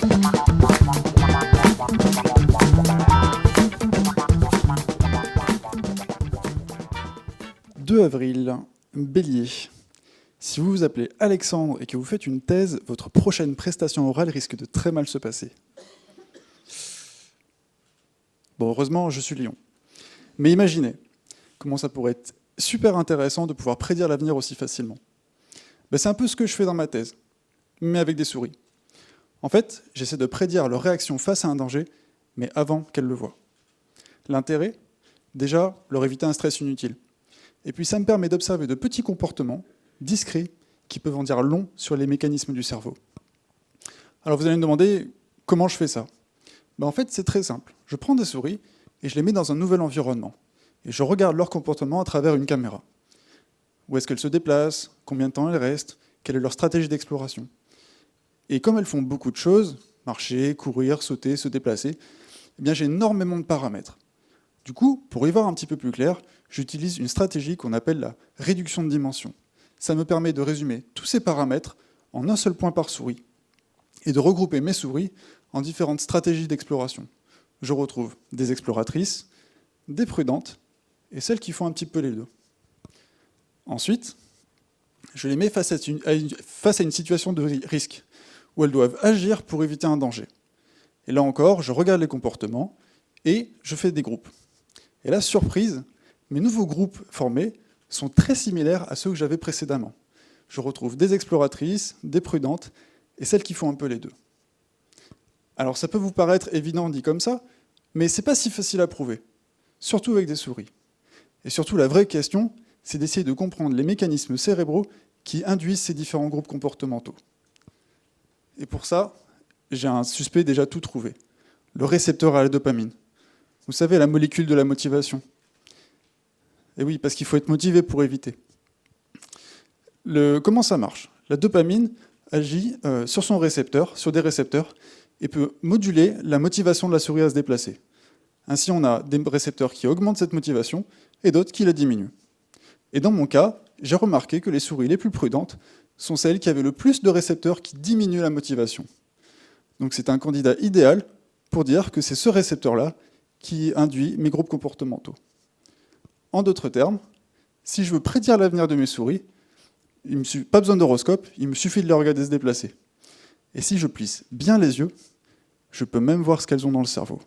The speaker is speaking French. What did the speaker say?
« 2 avril, Bélier. Si vous vous appelez Alexandre et que vous faites une thèse, votre prochaine prestation orale risque de très mal se passer. Bon, heureusement, je suis Lion. Mais imaginez comment ça pourrait être super intéressant de pouvoir prédire l'avenir aussi facilement. Ben, c'est un peu ce que je fais dans ma thèse, mais avec des souris. En fait, j'essaie de prédire leur réaction face à un danger, mais avant qu'elles le voient. L'intérêt, déjà, leur éviter un stress inutile. Et puis ça me permet d'observer de petits comportements discrets qui peuvent en dire long sur les mécanismes du cerveau. Alors vous allez me demander comment je fais ça. Ben en fait, c'est très simple. Je prends des souris et je les mets dans un nouvel environnement. Et je regarde leur comportement à travers une caméra. Où est-ce qu'elles se déplacent, combien de temps elles restent, quelle est leur stratégie d'exploration. Et comme elles font beaucoup de choses, marcher, courir, sauter, se déplacer, eh bien j'ai énormément de paramètres. Du coup, pour y voir un petit peu plus clair, j'utilise une stratégie qu'on appelle la réduction de dimension. Ça me permet de résumer tous ces paramètres en un seul point par souris et de regrouper mes souris en différentes stratégies d'exploration. Je retrouve des exploratrices, des prudentes et celles qui font un petit peu les deux. Ensuite, je les mets face à une situation de risque où elles doivent agir pour éviter un danger. Et là encore, je regarde les comportements et je fais des groupes. Et là, surprise, mes nouveaux groupes formés sont très similaires à ceux que j'avais précédemment. Je retrouve des exploratrices, des prudentes, et celles qui font un peu les deux. Alors ça peut vous paraître évident dit comme ça, mais c'est pas si facile à prouver, surtout avec des souris. Et surtout, la vraie question, c'est d'essayer de comprendre les mécanismes cérébraux qui induisent ces différents groupes comportementaux. Et pour ça, j'ai un suspect déjà tout trouvé, le récepteur à la dopamine. Vous savez, la molécule de la motivation. Et oui, parce qu'il faut être motivé pour éviter. Comment ça marche? La dopamine agit sur son récepteur, sur des récepteurs, et peut moduler la motivation de la souris à se déplacer. Ainsi, on a des récepteurs qui augmentent cette motivation et d'autres qui la diminuent. Et dans mon cas, j'ai remarqué que les souris les plus prudentes sont celles qui avaient le plus de récepteurs qui diminuent la motivation. Donc c'est un candidat idéal pour dire que c'est ce récepteur-là qui induit mes groupes comportementaux. En d'autres termes, si je veux prédire l'avenir de mes souris, il me pas besoin d'horoscope, il me suffit de les regarder se déplacer. Et si je plisse bien les yeux, je peux même voir ce qu'elles ont dans le cerveau.